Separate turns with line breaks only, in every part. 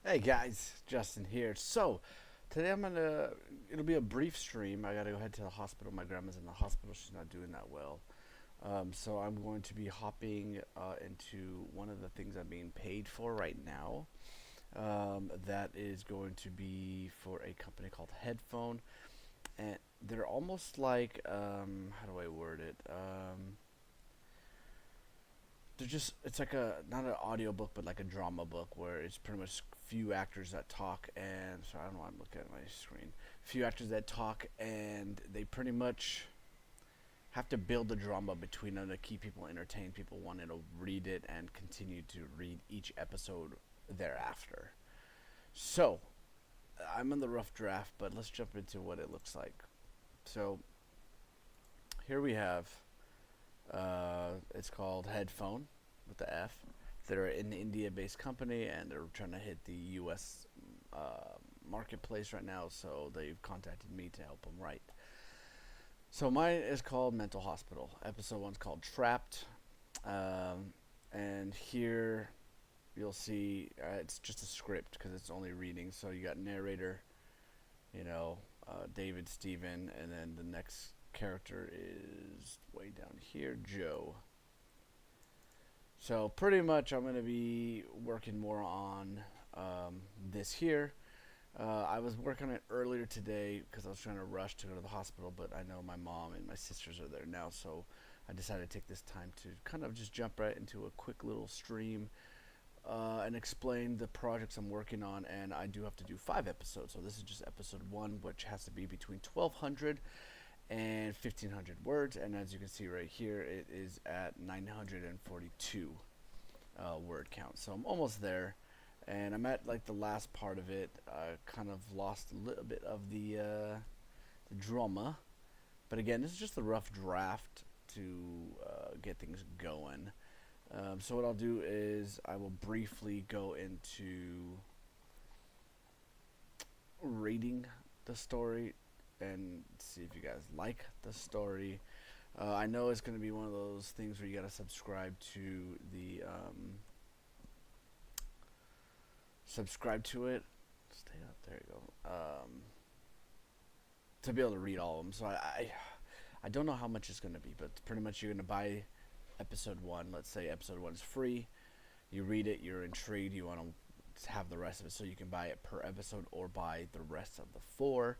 Hey guys, Justin here. So, today it'll be a brief stream. I gotta go head to the hospital. My grandma's in the hospital. She's not doing that well. So I'm going to be hopping into one of the things I'm being paid for right now. That is going to be for a company called Headphone. And they're almost like, how do I word it? They're just it's like a not an audio book but like a drama book where it's pretty much few actors that talk, and so I don't know why I'm looking at my screen. Few actors that talk, and they pretty much have to build the drama between them to keep people entertained, people wanting to read it and continue to read each episode thereafter. So I'm in the rough draft, but let's jump into what it looks like. So here we have it's called Headphone with the F. They're an India-based company, and they're trying to hit the U.S. Marketplace right now. So they've contacted me to help them write. So mine is called Mental Hospital. Episode one's called Trapped, and here you'll see it's just a script because it's only reading. So you got narrator, David, Steven, and then the next character is way down here, Joe. So pretty much, I'm going to be working more on this here. I was working on it earlier today because I was trying to rush to go to the hospital, but I know my mom and my sisters are there now, so I decided to take this time to kind of just jump right into a quick little stream and explain the projects I'm working on. And I do have to do 5 episodes, so this is just episode one, which has to be between 1,200 and 1,500 words. And as you can see right here, it is at 942 word count. So I'm almost there, and I'm at like the last part of it. I kind of lost a little bit of the drama, but again, this is just a rough draft to get things going. So what I'll do is I will briefly go into reading the story and see if you guys like the story. I know it's going to be one of those things where you got to subscribe to the subscribe to it. Stay up. There you go. To be able to read all of them. So I don't know how much it's going to be, but pretty much you're going to buy episode one. Let's say episode one is free. You read it. You're intrigued. You want to have the rest of it, so you can buy it per episode or buy the rest of the four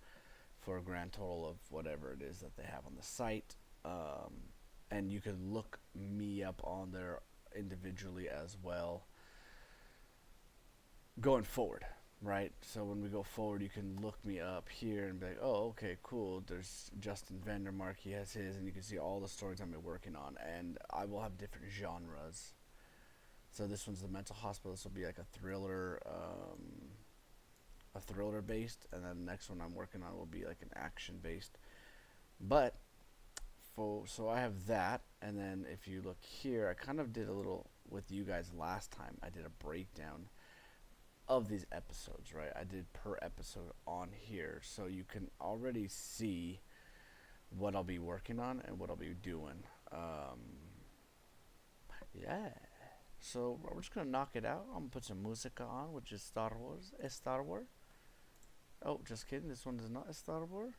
for a grand total of whatever it is that they have on the site. And you can look me up on there individually as well going forward, right? So when we go forward, you can look me up here and be like, oh, okay, cool. There's Justin Vandermark. He has his, and you can see all the stories I'm working on. And I will have different genres. So this one's the mental hospital. This will be like a thriller based, and then the next one I'm working on will be like an action based. But so I have that, and then if you look here, I kind of did a little with you guys last time. I did a breakdown of these episodes, right? I did per episode on here, so you can already see what I'll be working on and what I'll be doing. Yeah. So we're just gonna knock it out. I'm gonna put some music on, which is Star Wars. A Star Wars. Oh, just kidding. This one is not a Star Wars.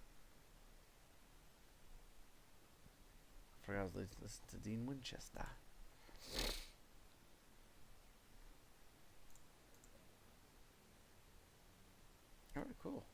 I forgot I was listening to Dean Winchester. All right, cool.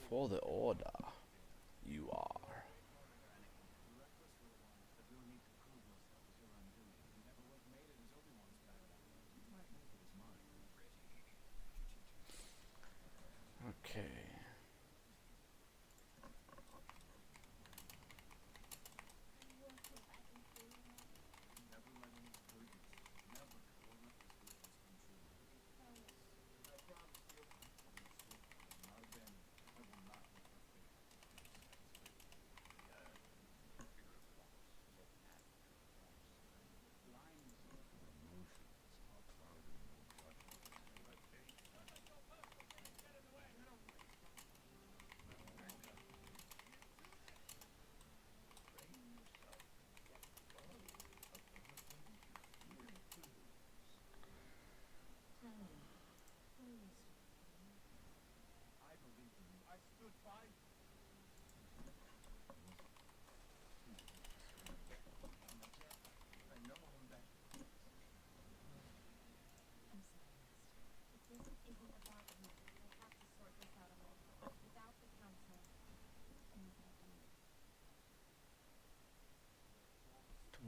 For the order, you are.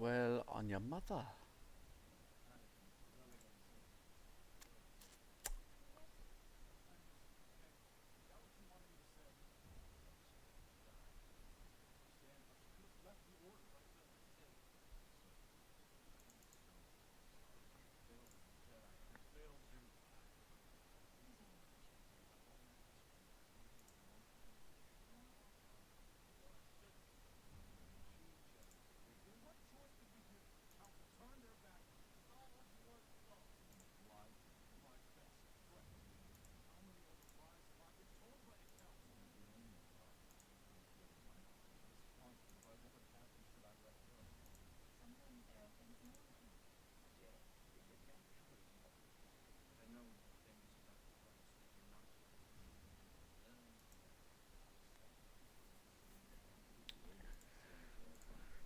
Well, on your mother.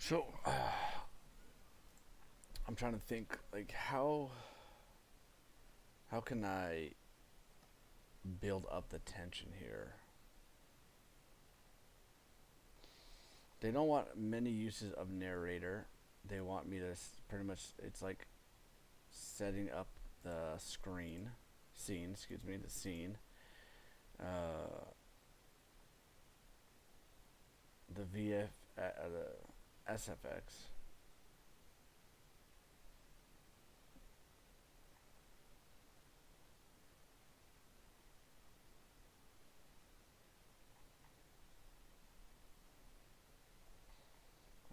So I'm trying to think like how can I build up the tension here? They don't want many uses of narrator. They want me to pretty much. It's like setting up the scene. Excuse me, the scene. Uh, the the SFX.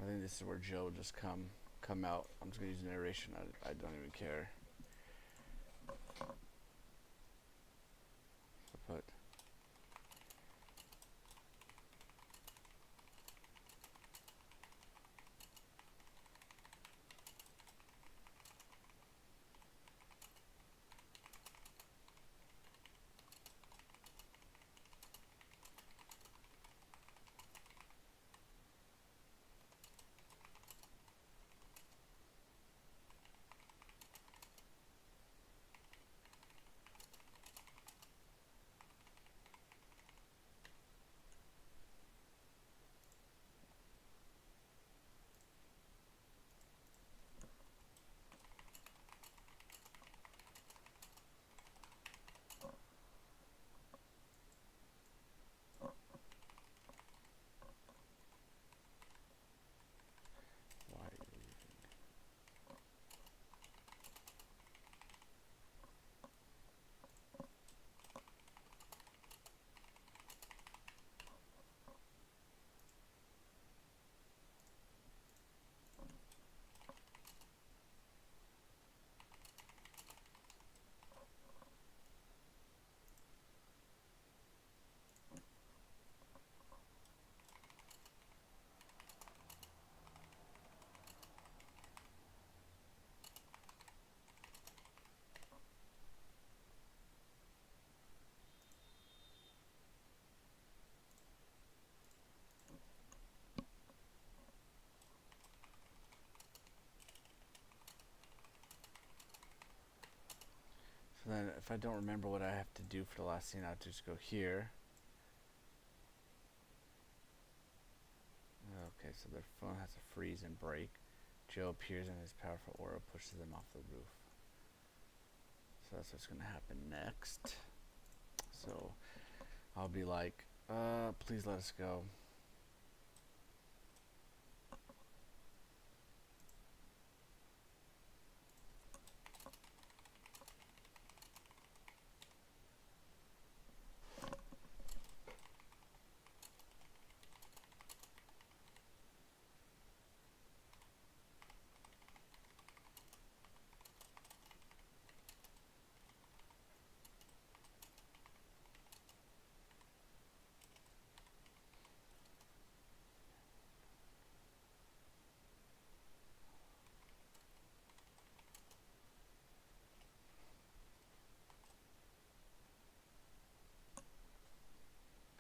I think this is where Joe just come out. I'm just gonna use narration. I don't even care. So put why are you leaving? So then, if I don't remember what I have to do for the last scene, I'll just go here. Okay, so their phone has to freeze and break. Joe appears and his powerful aura pushes them off the roof. So that's what's gonna happen next. So I'll be like, please let us go.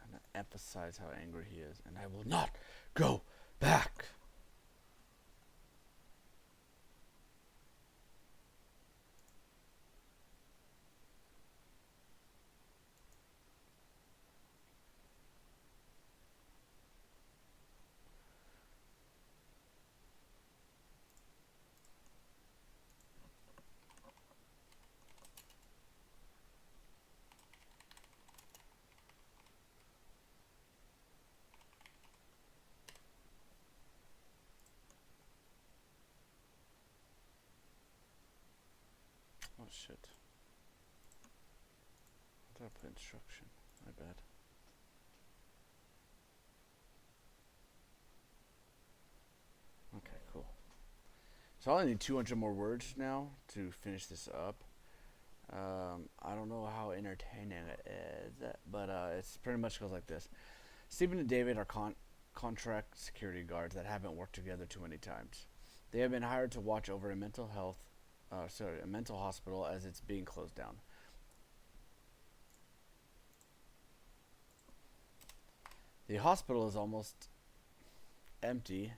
I'm gonna emphasize how angry he is, and I will not go back. Oh shit. I thought I put instruction. My bad. Okay, cool. So I only need 200 more words now to finish this up. I don't know how entertaining it is, but it's pretty much goes like this. Stephen and David are contract security guards that haven't worked together too many times. They have been hired to watch over a mental hospital as it's being closed down. The hospital is almost empty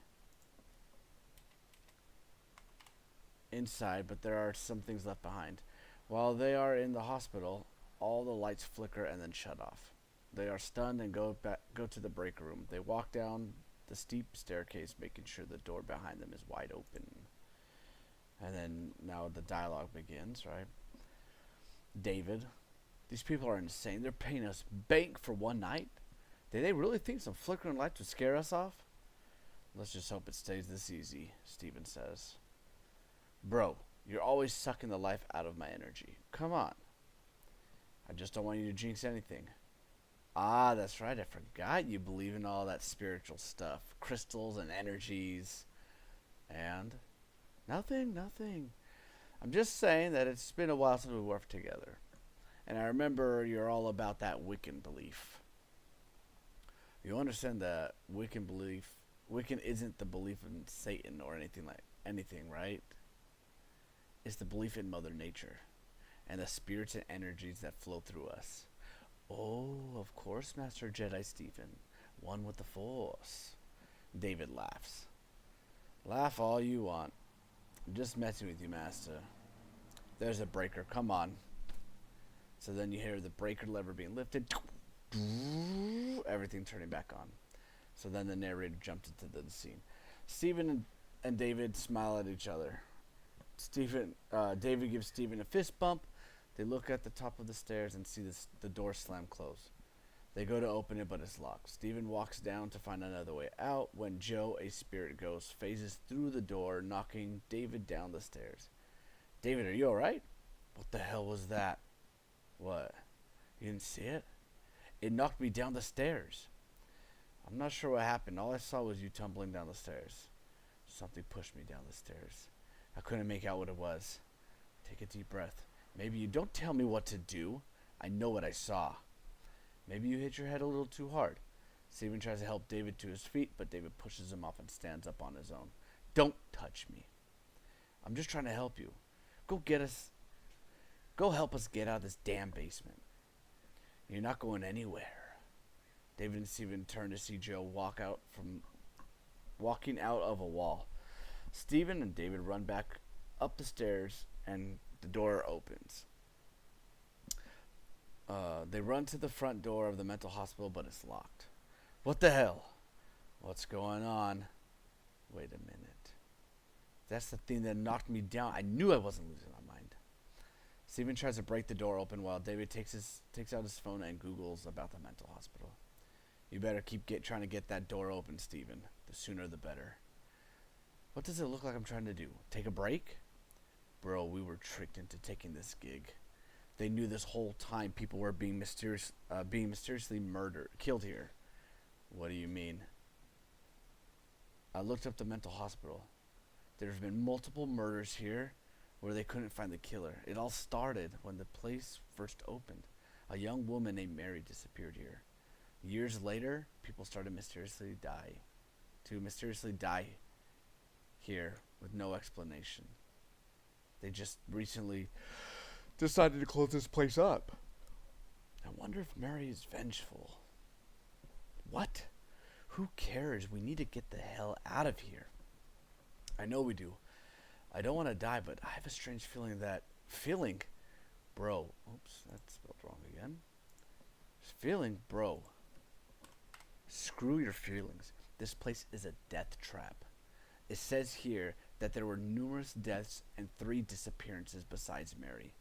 inside, but there are some things left behind. While they are in the hospital, all the lights flicker and then shut off. They are stunned and go to the break room. They walk down the steep staircase, making sure the door behind them is wide open. And then now the dialogue begins, right? David, these people are insane. They're paying us bank for one night. Did they really think some flickering lights would scare us off? Let's just hope it stays this easy, Steven says. Bro, you're always sucking the life out of my energy. Come on. I just don't want you to jinx anything. Ah, that's right. I forgot you believe in all that spiritual stuff. Crystals and energies. And? Nothing. I'm just saying that it's been a while since we worked together. And I remember you're all about that Wiccan belief. You understand that Wiccan isn't the belief in Satan or anything, right? It's the belief in Mother Nature and the spirits and energies that flow through us. Oh, of course, Master Jedi Stephen. One with the Force. David laughs. Laugh all you want. I'm just messing with you, Master. There's a breaker. Come on. So then you hear the breaker lever being lifted. Everything turning back on. So then the narrator jumped into the scene. Stephen and David smile at each other. David gives Stephen a fist bump. They look at the top of the stairs and see the door slam close. They go to open it, but it's locked. Stephen walks down to find another way out when Joe, a spirit ghost, phases through the door, knocking David down the stairs. David, are you alright? What the hell was that? What? You didn't see it? It knocked me down the stairs. I'm not sure what happened. All I saw was you tumbling down the stairs. Something pushed me down the stairs. I couldn't make out what it was. Take a deep breath. Maybe you don't tell me what to do. I know what I saw. Maybe you hit your head a little too hard. Steven tries to help David to his feet, but David pushes him off and stands up on his own. Don't touch me. I'm just trying to help you. Go help us get out of this damn basement. You're not going anywhere. David and Steven turn to see Joe walking out of a wall. Steven and David run back up the stairs and the door opens. They run to the front door of the mental hospital, but it's locked. What the hell? What's going on? Wait a minute. That's the thing that knocked me down. I knew I wasn't losing my mind. Steven tries to break the door open while David takes out his phone and Googles about the mental hospital. You better keep trying to get that door open, Steven. The sooner the better. What does it look like I'm trying to do? Take a break? Bro, we were tricked into taking this gig. They knew this whole time people were being mysteriously killed here. What do you mean? I looked up the mental hospital. There's been multiple murders here where they couldn't find the killer. It all started when the place first opened. A young woman named Mary disappeared here. Years later, people started mysteriously die here with no explanation. They just recently decided to close this place up. I wonder if Mary is vengeful. What? Who cares? We need to get the hell out of here. I know we do. I don't want to die, but I have a strange feeling bro. Oops, that's spelled wrong again. Bro. Screw your feelings. This place is a death trap. It says here that there were numerous deaths and 3 disappearances besides Mary.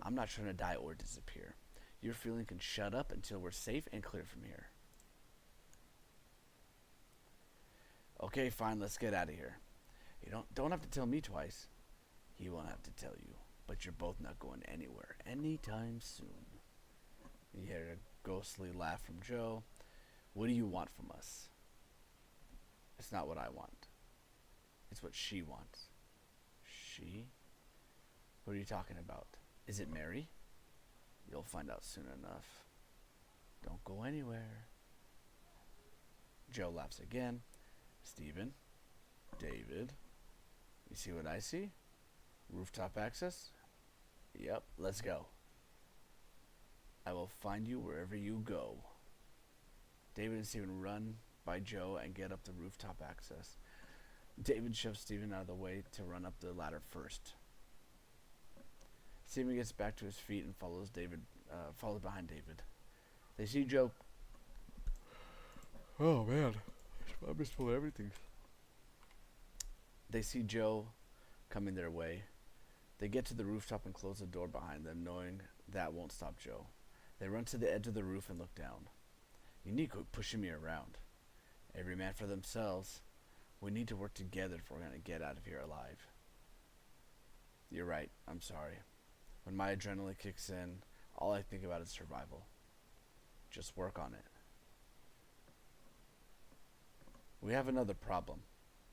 I'm not trying to die or disappear. Your feeling can shut up until we're safe and clear from here. Okay, fine, let's get out of here. You don't have to tell me twice. He won't have to tell you. but you're both not going anywhere anytime soon. You hear a ghostly laugh from Joe. What do you want from us? It's not what I want. It's what she wants. She? What are you talking about? Is it Mary? You'll find out soon enough. Don't go anywhere. Joe laughs again. Stephen, David, you see what I see? Rooftop access? Yep, let's go. I will find you wherever you go. David and Stephen run by Joe and get up the rooftop access. David shoves Stephen out of the way to run up the ladder first. Stephen gets back to his feet and follows behind David. They see Joe. Oh man, I misspelled everything. They see Joe coming their way. They get to the rooftop and close the door behind them, knowing that won't stop Joe. They run to the edge of the roof and look down. You need to quit pushing me around. Every man for themselves. We need to work together if we're going to get out of here alive. You're right. I'm sorry. When my adrenaline kicks in, all I think about is survival. Just work on it. We have another problem.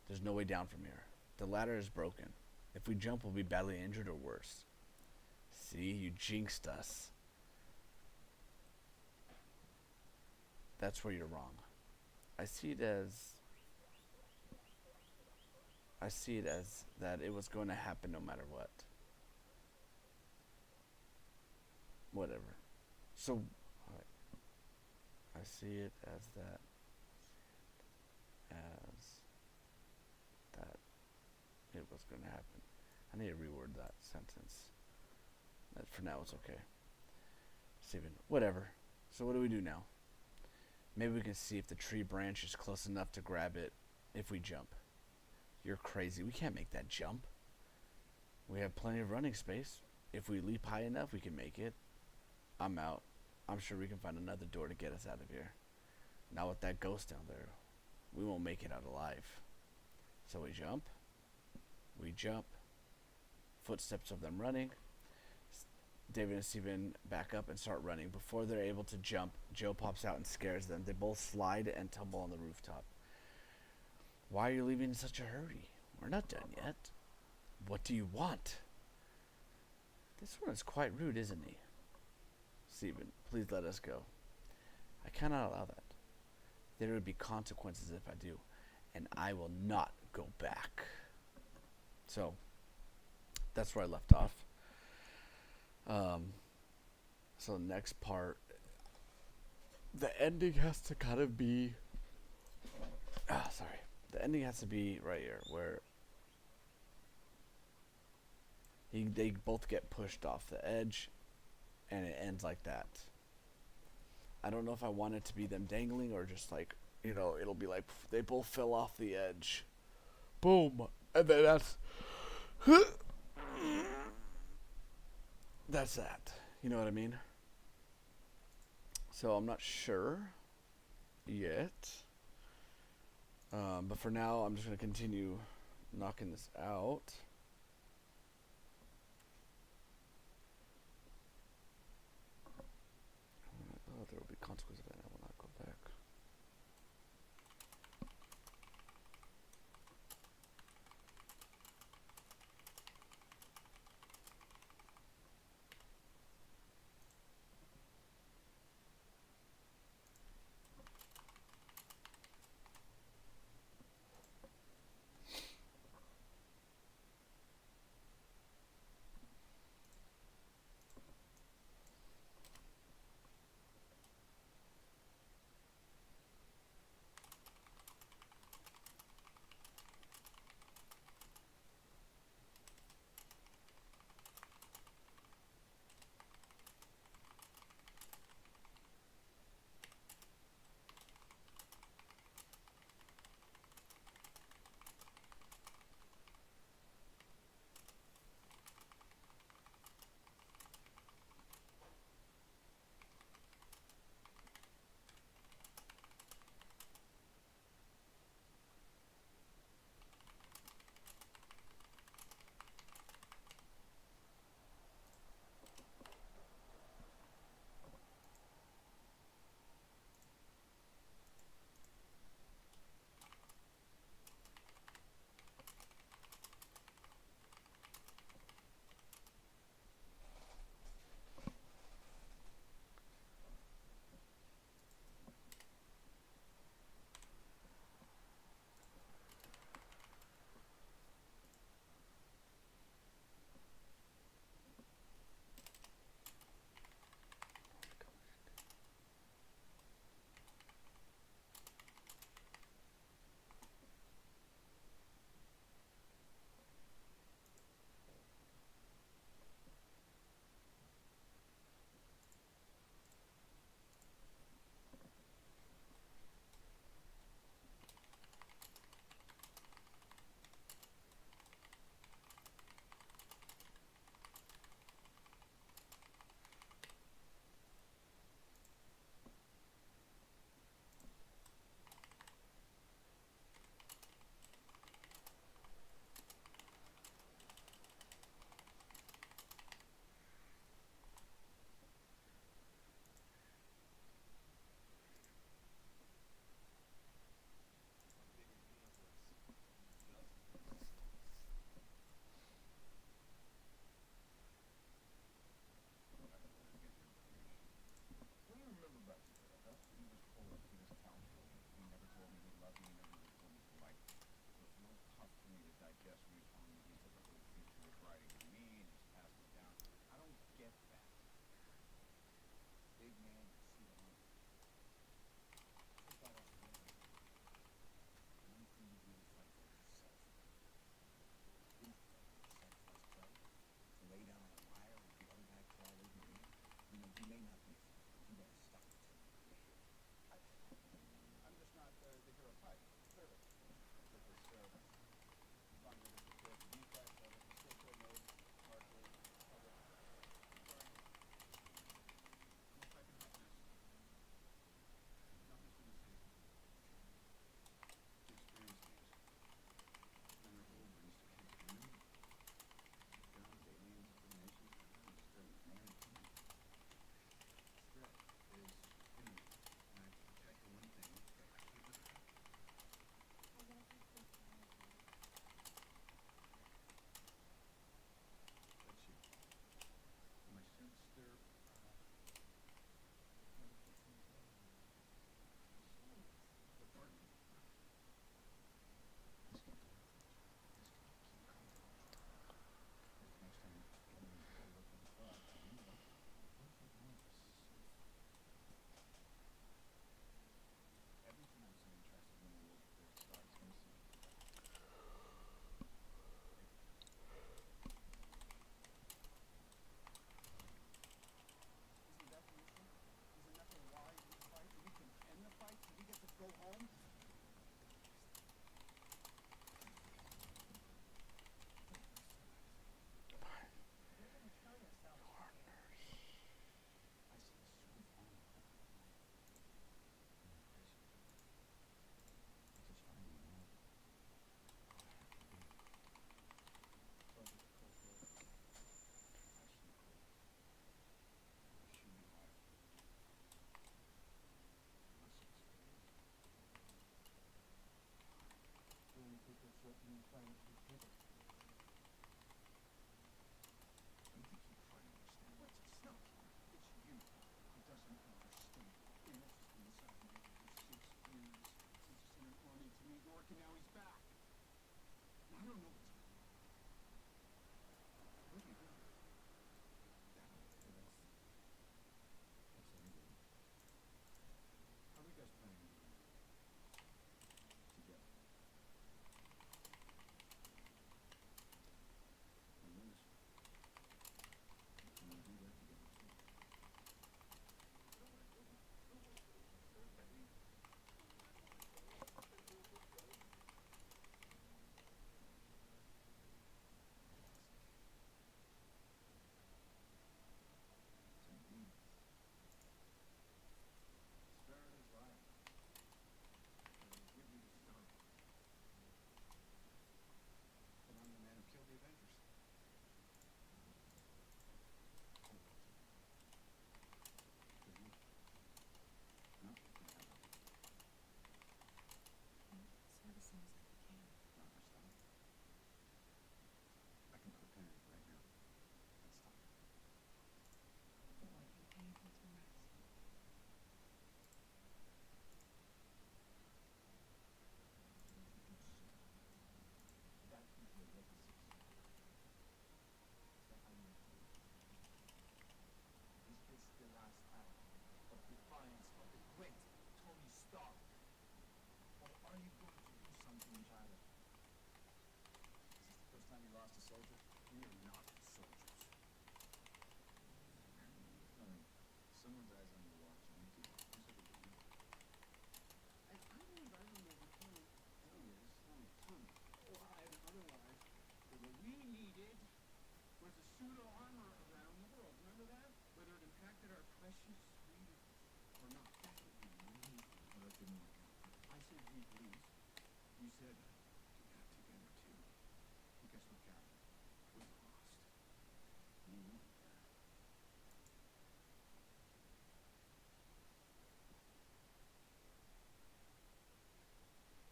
There's no way down from here. The ladder is broken. If we jump, we'll be badly injured or worse. See, you jinxed us. That's where you're wrong. I see it as that it was going to happen no matter what. Whatever. So, I see it as that. It was going to happen. I need to reword that sentence. For now, it's okay. Steven, whatever. So what do we do now? Maybe we can see if the tree branch is close enough to grab it if we jump. You're crazy. We can't make that jump. We have plenty of running space. If we leap high enough, we can make it. I'm out. I'm sure we can find another door to get us out of here. Not with that ghost down there. We won't make it out alive. So we jump. We jump. Footsteps of them running. David and Steven back up and start running. Before they're able to jump, Joe pops out and scares them. They both slide and tumble on the rooftop. Why are you leaving in such a hurry? We're not done yet. What do you want? This one is quite rude, isn't he? Steven, please let us go. I cannot allow that. There would be consequences if I do, and I will not go back. So, that's where I left off. So next part, the ending has to kind of be, the ending has to be right here, where they both get pushed off the edge, and it ends like that. I don't know if I want it to be them dangling, or just like, it'll be like, they both fell off the edge. Boom. And then that's that. You know what I mean? So I'm not sure yet. But for now, I'm just going to continue knocking this out. Oh, there will be consequences of that. I will not go back.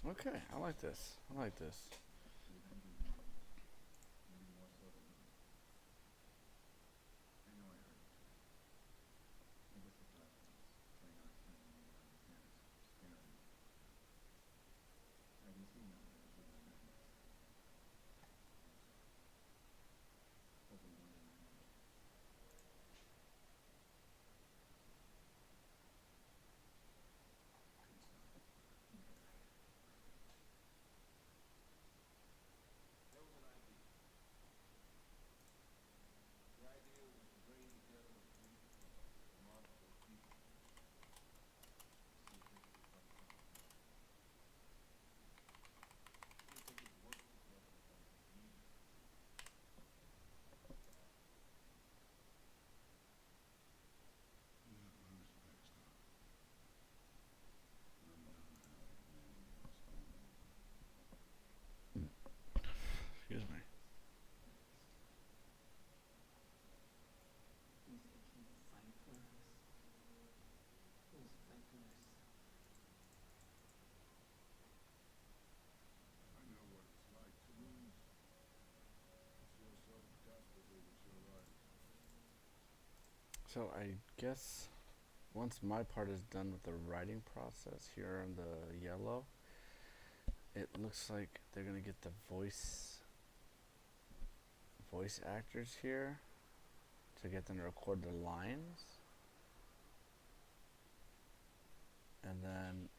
Okay, I like this. I like this. Excuse me. So I guess once my part is done with the writing process here on the yellow, it looks like they're gonna get the voice actors here to get them to record the lines, and then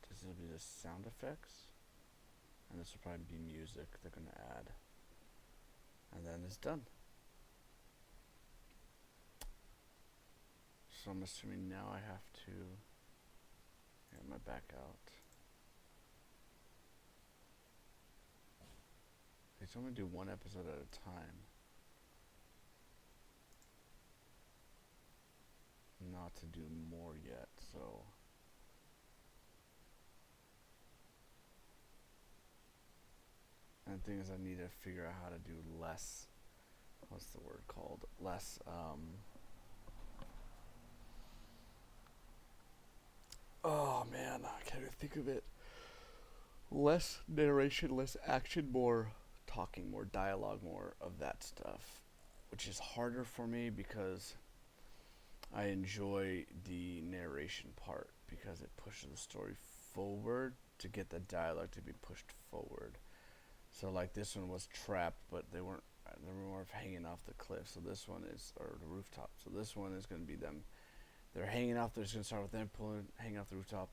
this will be the sound effects, and this will probably be music they're gonna add, and then it's done. So I'm assuming now I have to get my back out. They told me to do one episode at a time, not to do more yet, so and the thing is I need to figure out how to do less, what's the word called, less oh man, I can't even think of it. Less narration, less action, more talking, more dialogue, more of that stuff, which is harder for me because I enjoy the narration part because it pushes the story forward to get the dialogue to be pushed forward. So like this one was trapped, but they weren't. They were more of hanging off the cliff. So this one is, or the rooftop. So this one is going to be them. They're hanging off. They're just going to start with them hanging off the rooftop.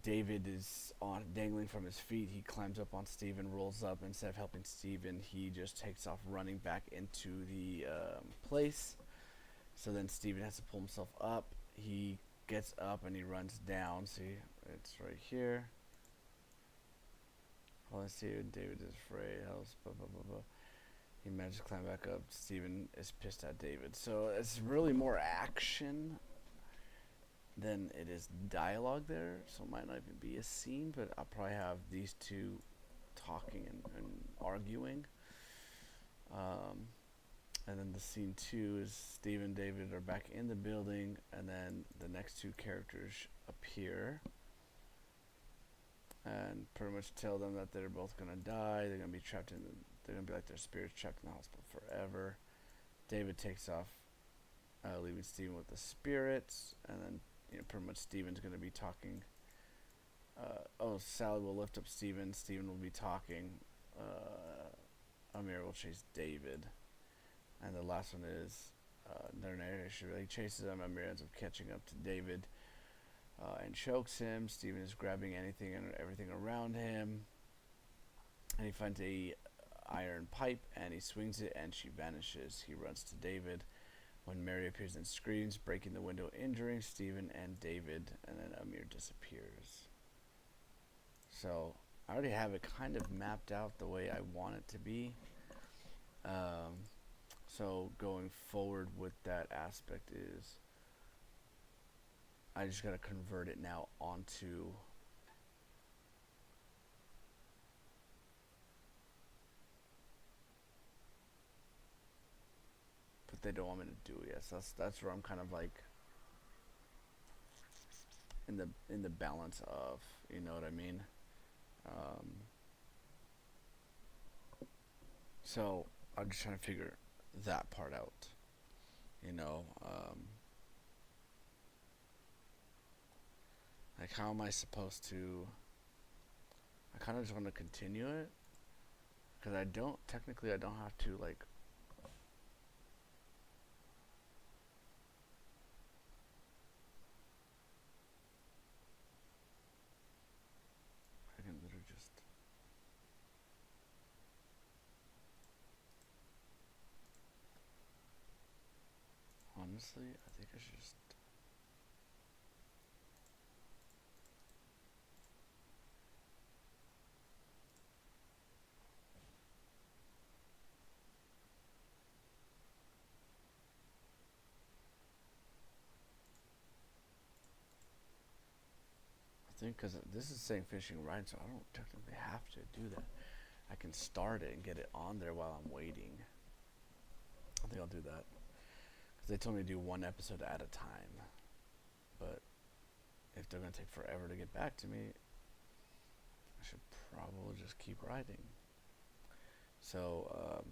David is on dangling from his feet. He climbs up on Steven, rolls up. Instead of helping Steven, he just takes off running back into the place. So then Steven has to pull himself up. He gets up and he runs down. See, it's right here. All I see, David is afraid. Blah, blah, blah, blah. He manages to climb back up. Steven is pissed at David. So it's really more action than it is dialogue there. So it might not even be a scene, but I'll probably have these two talking and arguing. And then the scene 2 is Steve and David are back in the building, and then the next two characters appear and pretty much tell them that they're both gonna die. They're gonna be trapped in. They're gonna be like their spirits trapped in the hospital forever. David takes off, leaving Steven with the spirits, and then pretty much Steven's gonna be talking. Sally will lift up Steven. Steven will be talking. Amir will chase David. And the last one is their narration really chases them. Amir ends up catching up to David. and chokes him. Steven is grabbing anything and everything around him, and he finds a iron pipe and he swings it and she vanishes. He runs to David when Mary appears and screams, breaking the window, injuring Steven and David, and then Amir disappears. So I already have it kind of mapped out the way I want it to be. So going forward with that aspect is I just gotta convert it now onto but they don't want me to do. Yes, that's where I'm kind of like in the balance of, you know what I mean. Um, so I'm just trying to figure that part out. You know, like how am I supposed to? I kind of just want to continue it because I don't technically I don't have to like. I can literally just. Honestly, I think I should just. I think because this is saying fishing right, so I don't technically have to do that. I can start it and get it on there while I'm waiting. I think I'll do that because they told me to do one episode at a time. But if they're gonna take forever to get back to me, I should probably just keep writing. So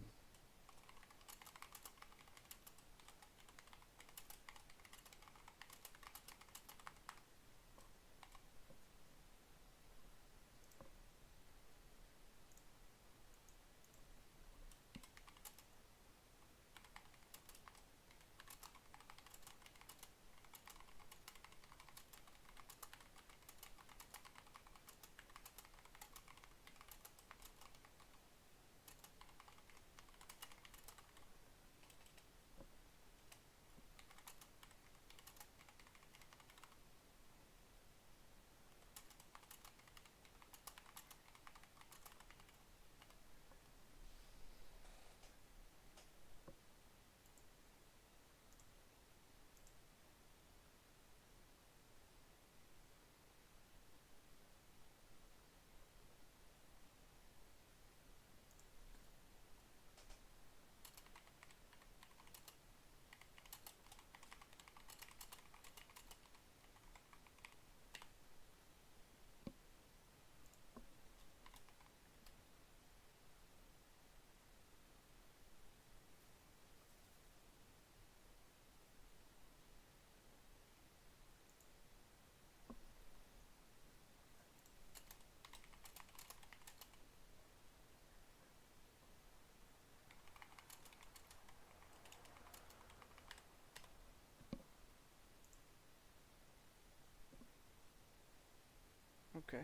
okay,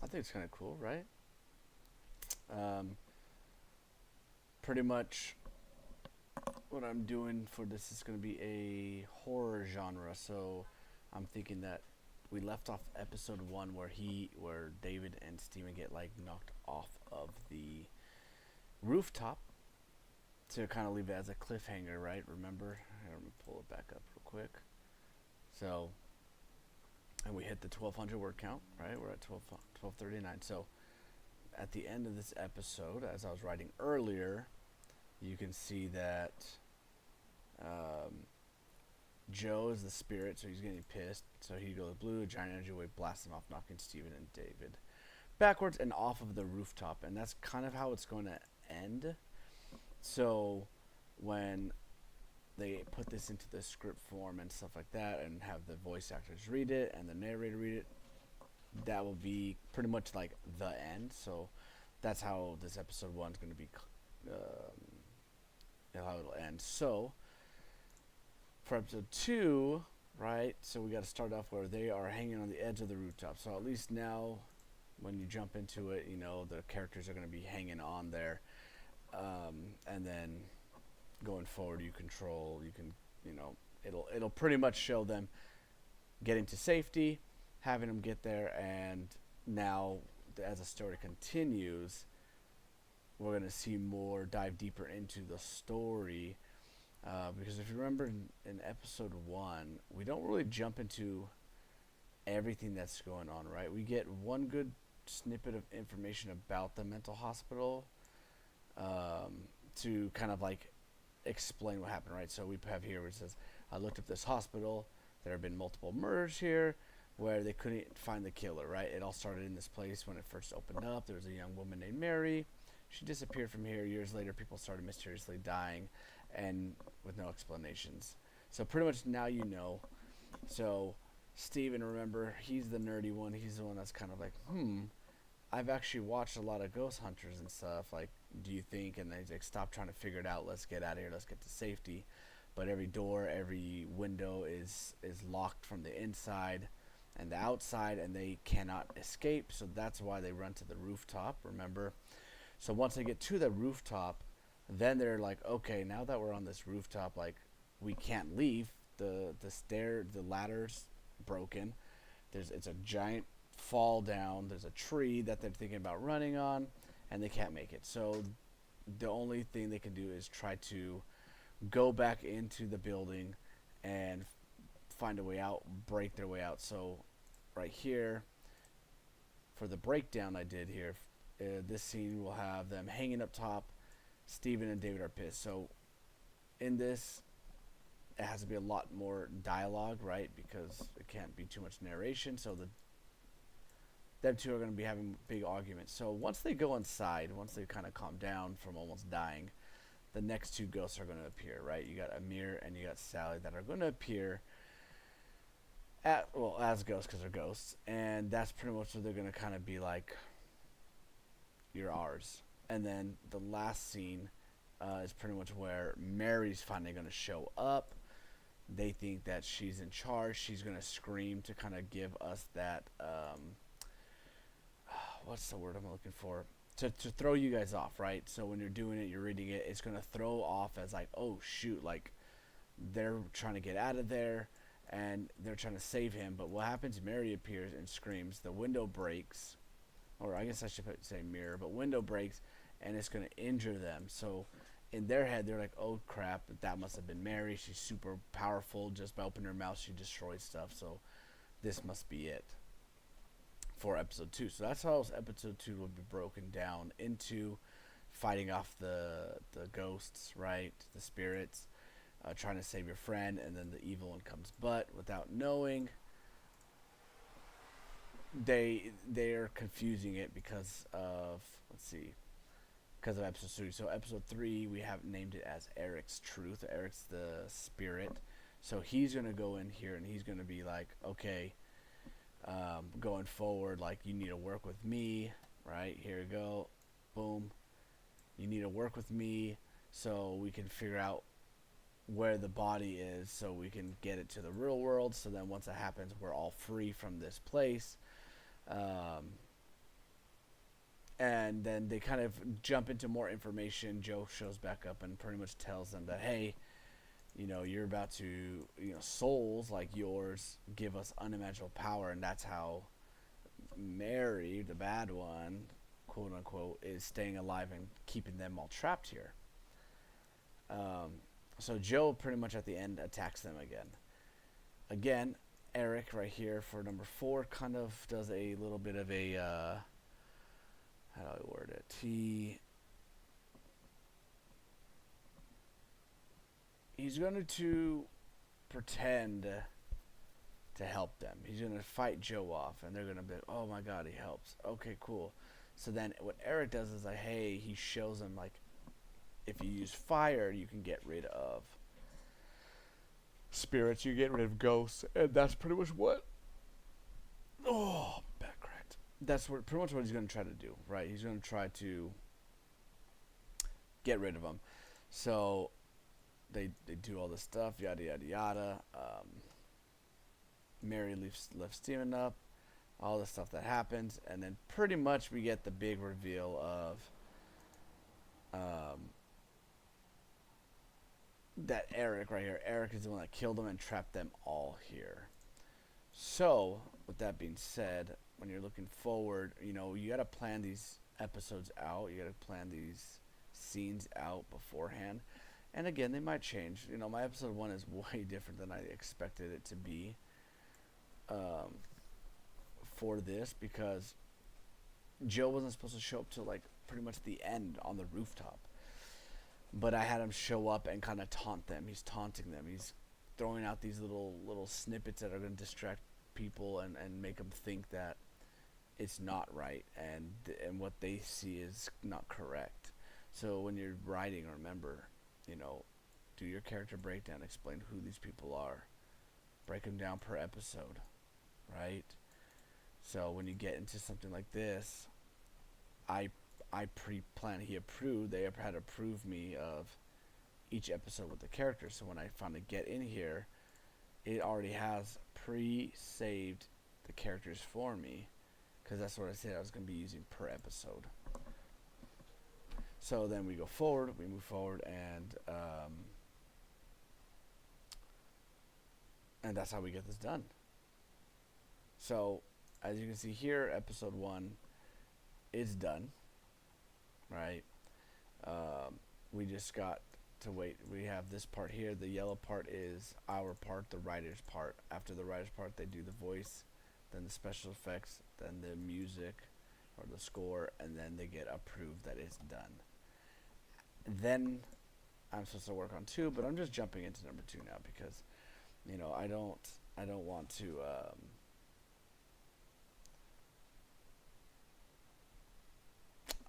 I think it's kind of cool, right? Um, Pretty much what I'm doing for this is going to be a horror genre. So I'm thinking that we left off episode 1 where David and Steven get like knocked off of the rooftop to kind of leave it as a cliffhanger, right? Remember? Let me pull it back up real quick. So, and we hit the 1200 word count, right? We're at 1239. So at the end of this episode, as I was writing earlier, you can see that um, Joe is the spirit, so he's getting pissed. So he goes blue, a giant energy wave blasting off, knocking Steven and David backwards and off of the rooftop. And that's kind of how it's going to end. So when they put this into the script form and stuff like that and have the voice actors read it and the narrator read it, that will be pretty much like the end. So that's how this episode 1 is going to be, how it'll end. So for episode 2, right? So we got to start off where they are hanging on the edge of the rooftop. So at least now, when you jump into it, you know the characters are going to be hanging on there, and then going forward, you control. You can, you know, it'll pretty much show them getting to safety, having them get there, and now as the story continues, we're going to see more dive deeper into the story. Because if you remember in episode 1, we don't really jump into everything that's going on, right? We get one good snippet of information about the mental hospital, to kind of like explain what happened, right? So we have here where it says, I looked up this hospital. There have been multiple murders here where they couldn't find the killer, right? It all started in this place when it first opened up. There was a young woman named Mary. She disappeared from here. Years later, people started mysteriously dying and with no explanations. So pretty much now you know. So Steven, remember, he's the nerdy one. He's the one that's kind of like, I've actually watched a lot of ghost hunters and stuff. Like, do you think? And they like, stop trying to figure it out. Let's get out of here. Let's get to safety. But every door, every window is locked from the inside and the outside, and they cannot escape. So that's why they run to the rooftop. Remember. So once they get to the rooftop, then they're like, okay, now that we're on this rooftop, like we can't leave. The ladder's broken. It's a giant fall down. There's a tree that they're thinking about running on, and they can't make it. So the only thing they can do is try to go back into the building and find a way out, break their way out. So right here, for the breakdown I did here, this scene will have them hanging up top. Steven and David are pissed. So in this, it has to be a lot more dialogue, right? Because it can't be too much narration. So them two are going to be having big arguments. So once they go inside, once they kind of calm down from almost dying, the next two ghosts are going to appear, right? You got Amir and you got Sally that are going to appear as ghosts because they're ghosts. And that's pretty much what they're going to kind of be like, you're ours. And then the last scene is pretty much where Mary's finally going to show up. They think that she's in charge. She's going to scream to kind of give us that, what's the word I'm looking for? To throw you guys off, right? So when you're doing it, you're reading it, it's going to throw off as like, oh, shoot, like they're trying to get out of there and they're trying to save him. But what happens, Mary appears and screams. The window breaks, or I guess I should say mirror, but window breaks, and it's going to injure them. So in their head, they're like, oh, crap, that must have been Mary. She's super powerful. Just by opening her mouth, she destroys stuff. So this must be it for episode 2. So that's how episode 2 will be broken down into fighting off the ghosts, right? The spirits, trying to save your friend, and then the evil one comes. But without knowing, they're confusing it because of, because of episode 3. So episode 3, we have named it as Eric's Truth. Eric's the spirit. So he's going to go in here and he's going to be like, okay, going forward, like, you need to work with me, right? Here we go. Boom. You need to work with me so we can figure out where the body is so we can get it to the real world. So then once that happens, we're all free from this place. And then they kind of jump into more information. Joe shows back up and pretty much tells them that, hey, you know, you're about to, you know, souls like yours give us unimaginable power, and that's how Mary, the bad one, quote unquote, is staying alive and keeping them all trapped here. So Joe pretty much at the end attacks them again. Again, Eric right here for number 4 kind of does a little bit of a, how do I word it? He's going to pretend to help them. He's going to fight Joe off, and they're going to be, oh my god, he helps. Okay, cool. So then what Eric does is like, hey, he shows them like, if you use fire, you can get rid of spirits, you get rid of ghosts, and that's pretty much what, oh, back cracked. That's pretty much what he's going to try to do, right? He's going to try to get rid of them. So they do all this stuff, yada, yada, yada. Mary lifts Steven up, all the stuff that happens, and then pretty much we get the big reveal of um, that Eric right here. Eric is the one that killed them and trapped them all here. So, with that being said, when you're looking forward, you got to plan these episodes out. You got to plan these scenes out beforehand. And again, they might change. My episode 1 is way different than I expected it to be for this, because Joe wasn't supposed to show up till like pretty much the end on the rooftop. But I had him show up and kind of taunt them. He's taunting them. He's throwing out these little snippets that are going to distract people and make them think that it's not right, and what they see is not correct. So when you're writing, remember, do your character breakdown, explain who these people are, break them down per episode, right? So when you get into something like this, I pre-planned. He approved. They had approved me of each episode with the character. So when I finally get in here, it already has pre-saved the characters for me, because that's what I said I was going to be using per episode. So then we move forward, and that's how we get this done. So as you can see here, episode 1 is done, right? We just got to wait. We have this part here. The yellow part is our part, the writer's part. After the writer's part, they do the voice, then the special effects, then the music or the score, and then they get approved that it's done. Then I'm supposed to work on 2, but I'm just jumping into number 2 now because, I don't want to.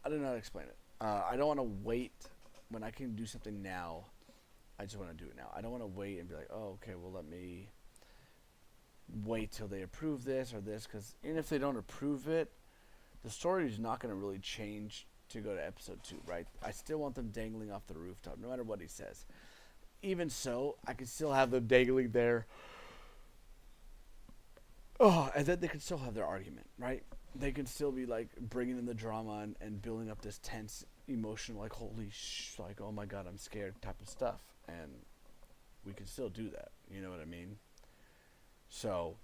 I don't know how to explain it. I don't want to wait when I can do something now. I just want to do it now. I don't want to wait and be like, oh, okay, well, let me wait till they approve this or this, because even if they don't approve it, the story is not going to really change to go to episode 2, right? I still want them dangling off the rooftop, no matter what he says. Even so, I can still have them dangling there. Oh, and then they can still have their argument, right? They can still be like bringing in the drama and building up this tense, emotional, like holy like oh my god, I'm scared type of stuff, and we can still do that. You know what I mean? So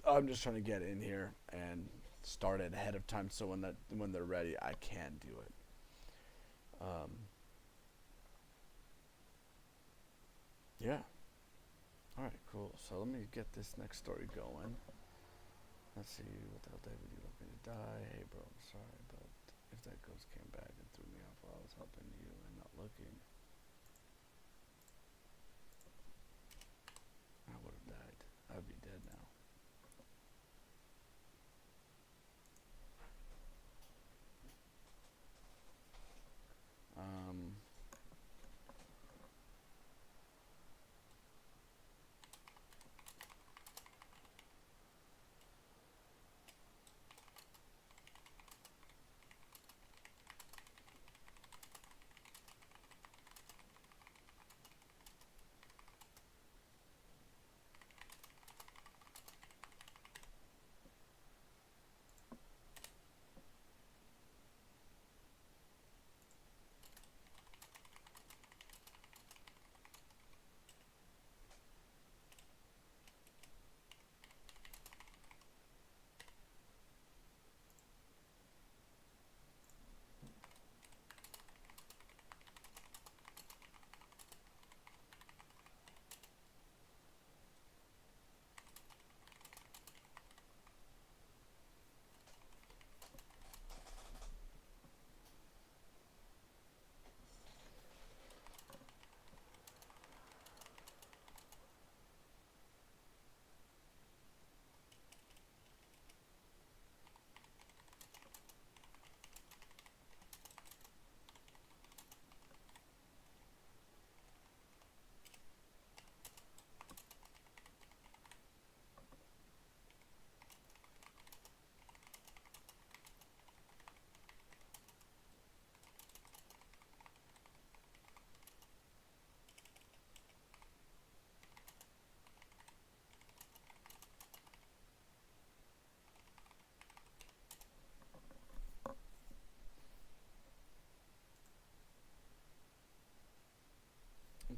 I'm just trying to get in here and start it ahead of time, so when they're ready, I can do it. Yeah. All right, cool. So let me get this next story going. Let's see, what the hell, David, you want me to die? Hey, bro, I'm sorry, but if that ghost came back and threw me off while I was helping you and not looking, I would have died. I'd be dead now.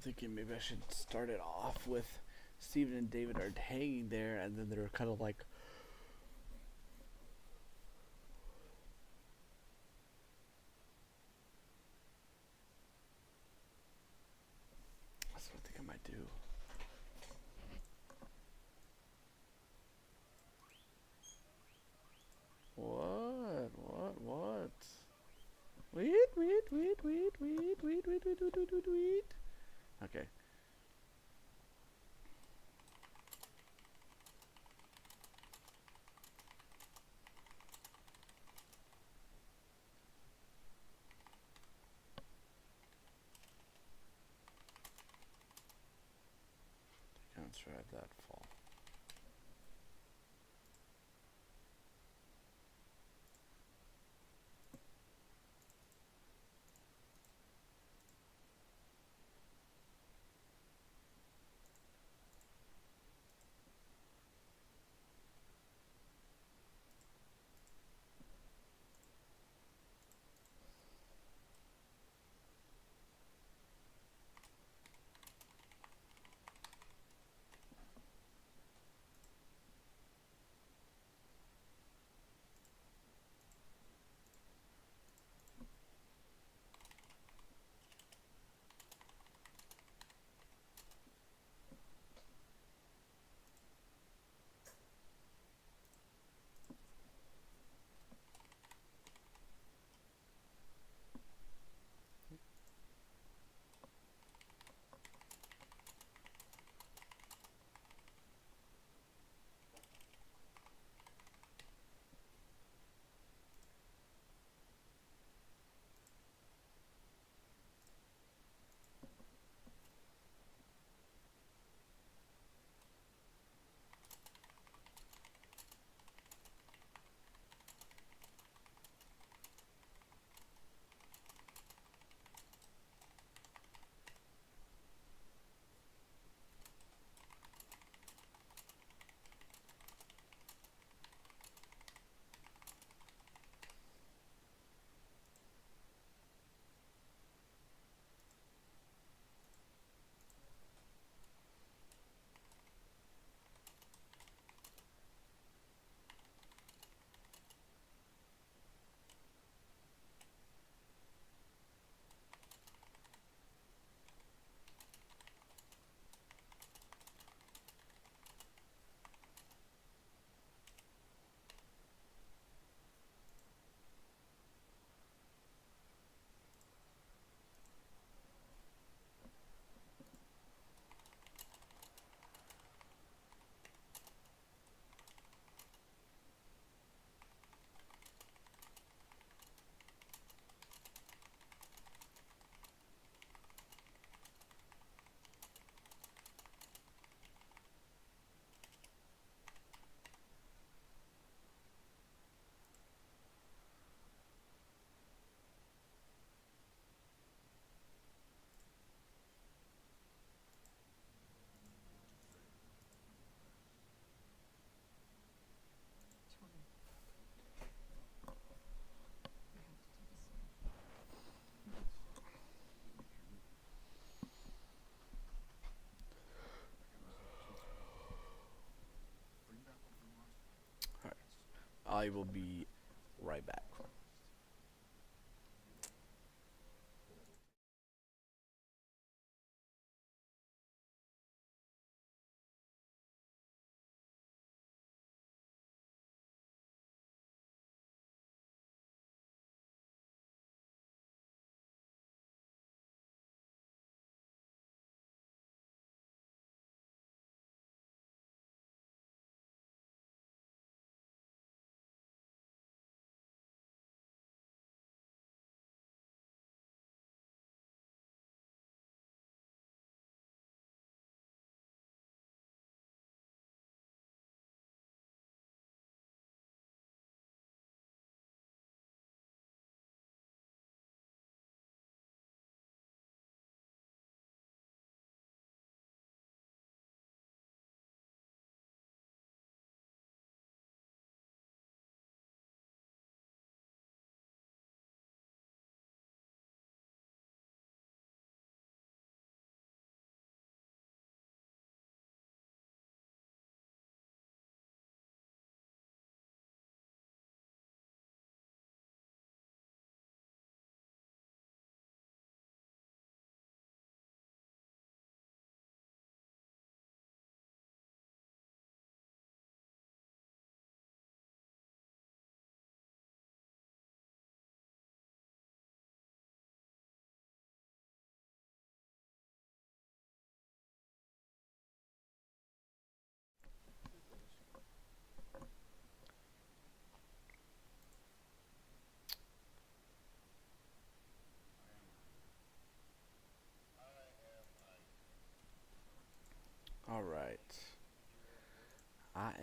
thinking maybe I should start it off with Steven and David are hanging there, and then they're kind of like. That's what I think I might do. What? Wait. Okay. Can't survive that fall. I will be right back.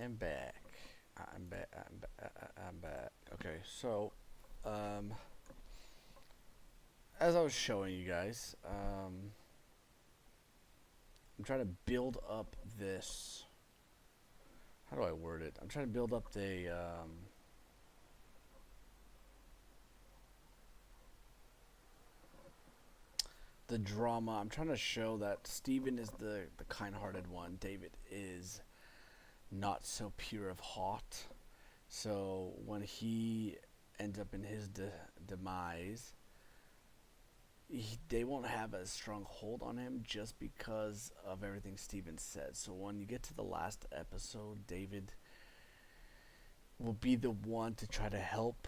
am back. I'm back. I'm back. Okay, so, um, as I was showing you guys, I'm trying to build up this. How do I word it? I'm trying to build up the drama. I'm trying to show that Steven is the kind-hearted one. David is not so pure of heart. So when he ends up in his demise, they won't have a strong hold on him just because of everything Steven said. So when you get to the last episode, David will be the one to try to help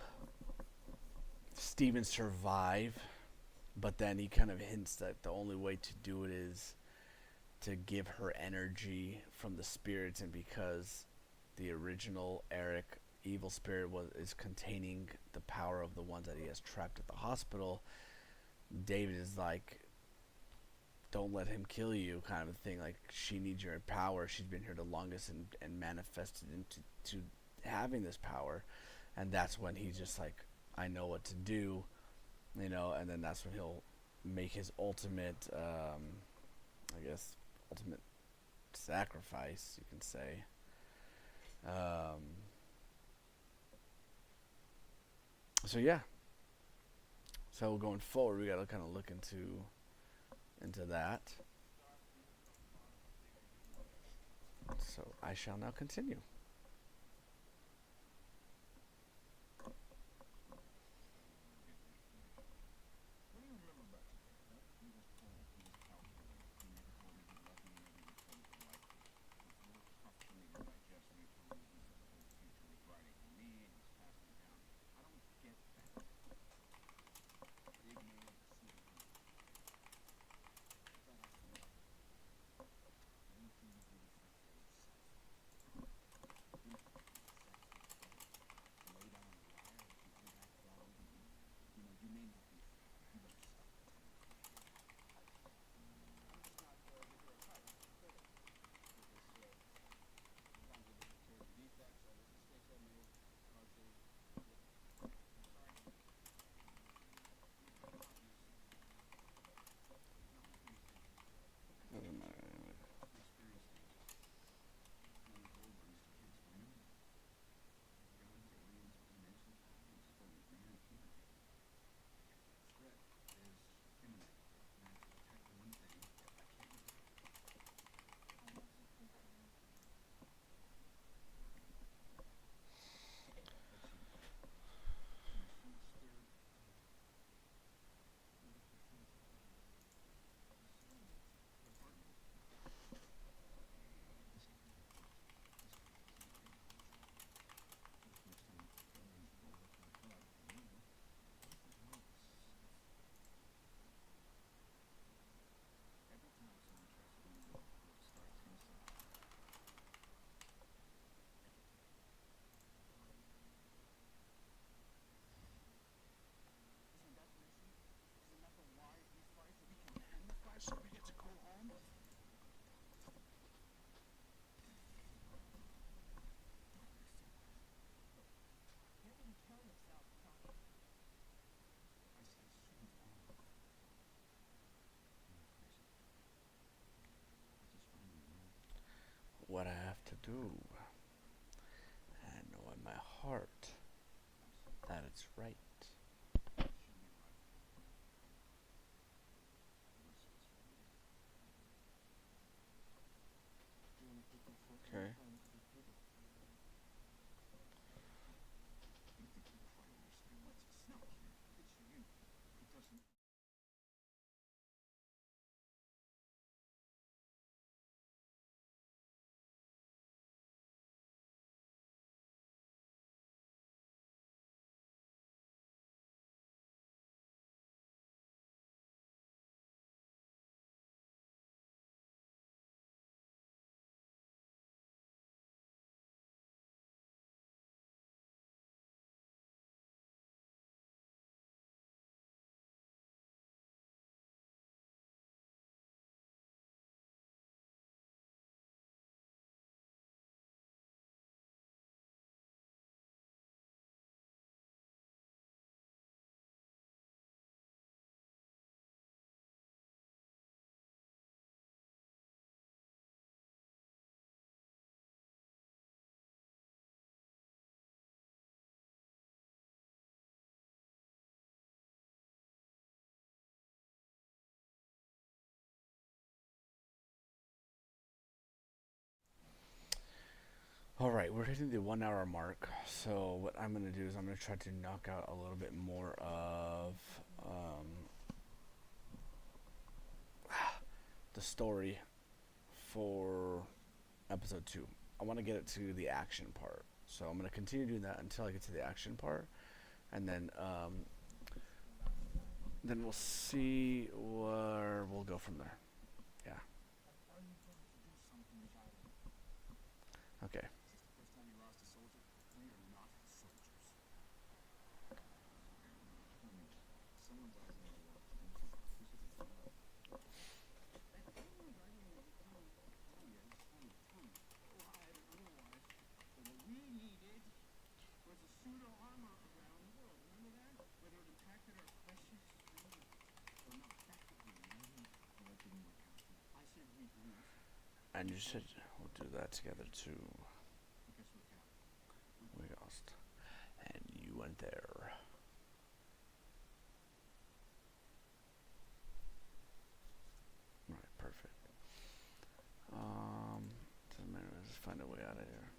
Steven survive, but then he kind of hints that the only way to do it is to give her energy from the spirits, and because the original Eric evil spirit is containing the power of the ones that he has trapped at the hospital, David is like, don't let him kill you, kind of a thing. Like, she needs your power. She's been here the longest and manifested into to having this power. And that's when he's just like, I know what to do, and then that's when he'll make his ultimate, I guess, ultimate sacrifice, you can say. Um, so yeah. So going forward, we gotta kind of look into that. So I shall now continue. What I have to do. I know in my heart that it's right. Okay. All right, we're hitting the 1 hour mark. So what I'm gonna do is I'm gonna try to knock out a little bit more of the story for episode 2. I want to get it to the action part. So I'm gonna continue doing that until I get to the action part, and then we'll see where we'll go from there. Yeah. Okay. And you said we'll do that together too. We lost. And you went there. Right, perfect. Doesn't matter. Let's just find a way out of here.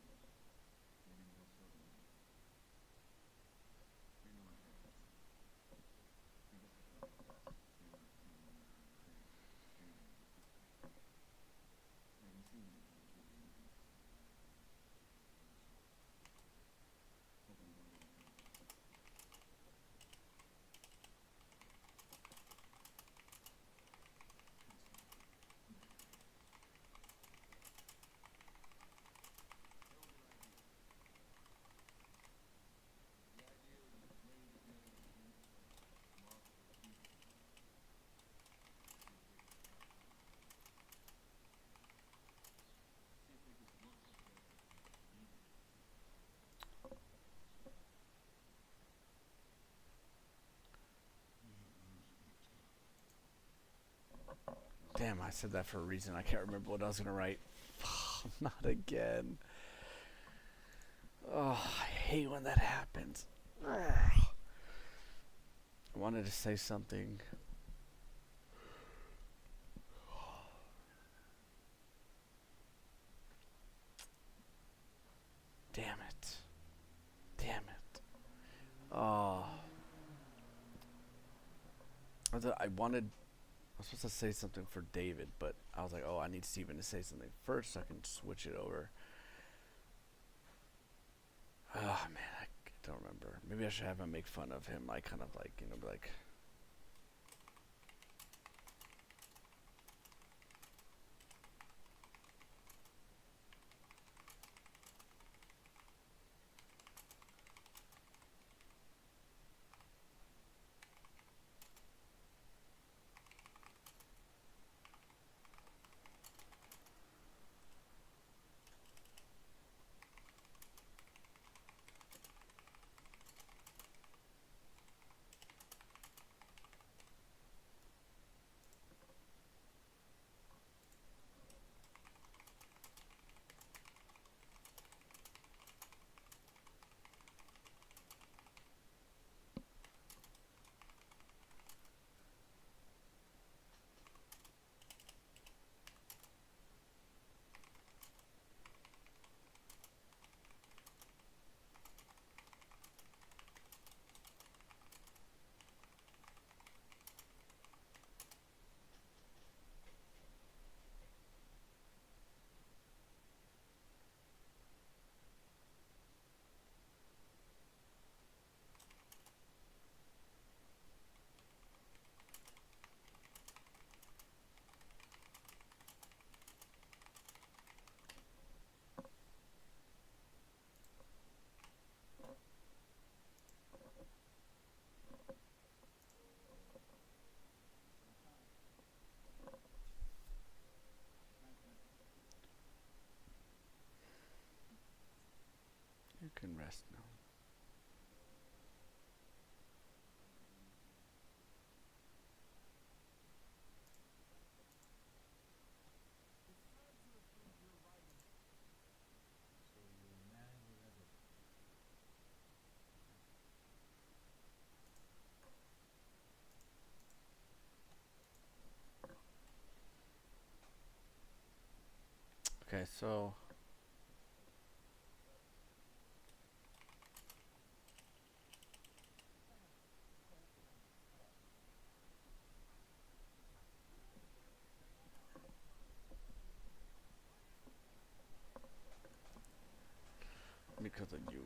Damn, I said that for a reason. I can't remember what I was gonna write. Not again. Oh, I hate when that happens. I wanted to say something. Damn it. Damn it. Oh. I was supposed to say something for David, but I was like, oh, I need Steven to say something first so I can switch it over. Oh, man, I don't remember. Maybe I should have him make fun of him, like, kind of like, be like, you can rest now. Okay, so because of you.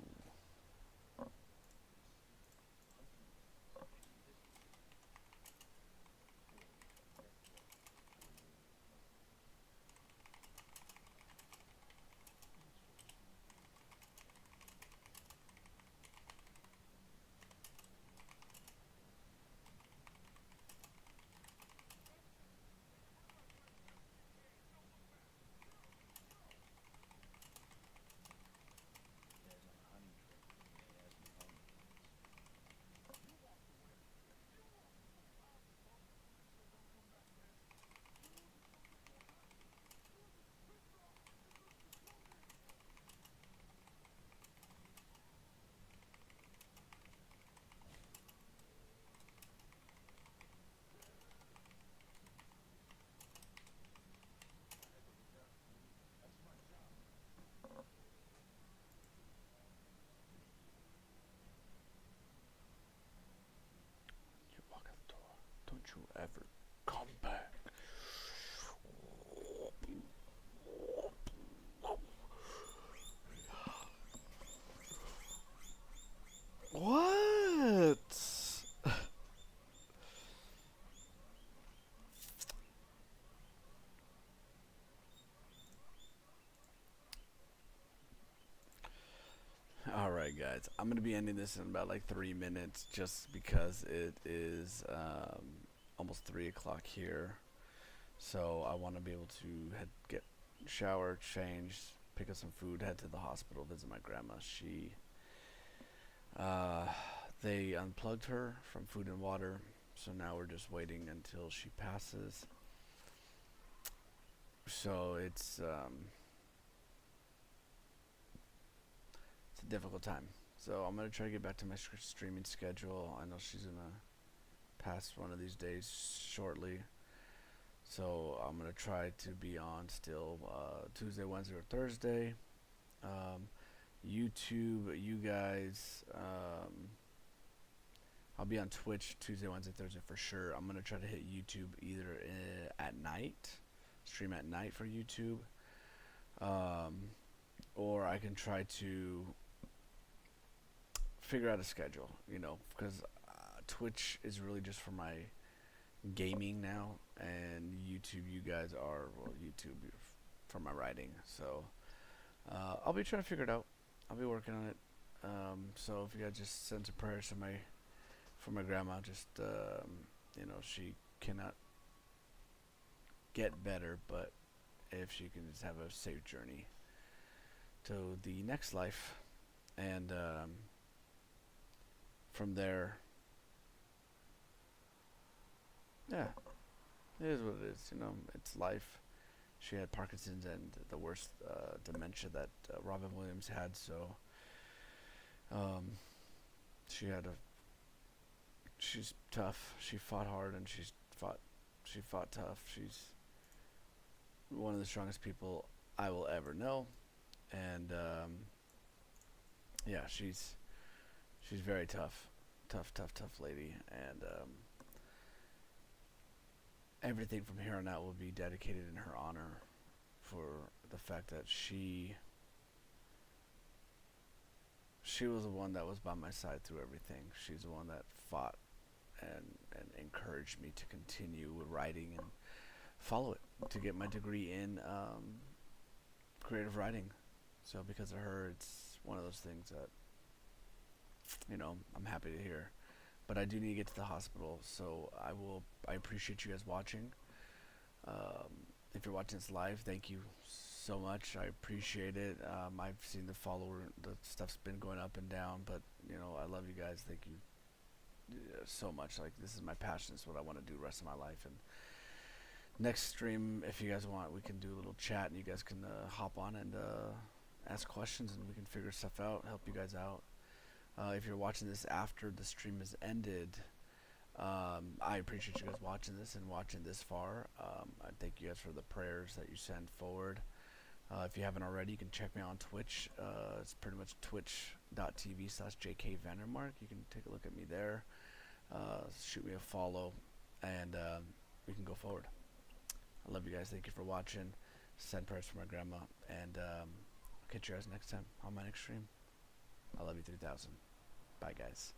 You walk out the door. Don't you ever come back. What? All right, guys. I'm gonna be ending this in about like 3 minutes, just because it is almost 3 o'clock here. So I want to be able to get showered, changed, pick up some food, head to the hospital, visit my grandma. Uh, they unplugged her from food and water, so now we're just waiting until she passes. So it's a difficult time. So I'm gonna try to get back to my streaming schedule. I know she's gonna pass one of these days shortly. So I'm gonna try to be on still Tuesday, Wednesday, or Thursday. Um, YouTube, you guys. I'll be on Twitch Tuesday, Wednesday, Thursday for sure. I'm gonna try to hit YouTube either at night, stream at night for YouTube, um, or I can try to figure out a schedule. Because Twitch is really just for my gaming now, and YouTube, you guys are YouTube for my writing. So I'll be trying to figure it out. I'll be working on it. So if you guys just send some prayers to for my grandma, just she cannot get better, but if she can just have a safe journey to the next life, and from there, yeah, it is what it is. It's life. She had Parkinson's and the worst dementia that Robin Williams had. So she had a. She's tough. She fought hard, and She fought tough. She's one of the strongest people I will ever know, and yeah, she's very tough, tough lady, and everything from here on out will be dedicated in her honor, for the fact that she was the one that was by my side through everything. She's the one that fought and encouraged me to continue with writing and follow it, to get my degree in creative writing. So because of her, it's one of those things that I'm happy to hear. But I do need to get to the hospital, so I appreciate you guys watching. If you're watching this live, thank you so much. I appreciate it. I've seen the stuff's been going up and down, but I love you guys. Thank you so much. Like, this is my passion. It's what I want to do the rest of my life. And next stream, if you guys want, we can do a little chat, and you guys can hop on and ask questions, and we can figure stuff out, help you guys out. If you're watching this after the stream has ended, I appreciate you guys watching this and watching this far. I thank you guys for the prayers that you send forward. If you haven't already, you can check me on Twitch. It's pretty much twitch.tv/jkvandermark. You can take a look at me there. Shoot me a follow, and we can go forward. I love you guys. Thank you for watching. Send prayers for my grandma, and I'll catch you guys next time on my next stream. I love you 3000. Bye, guys.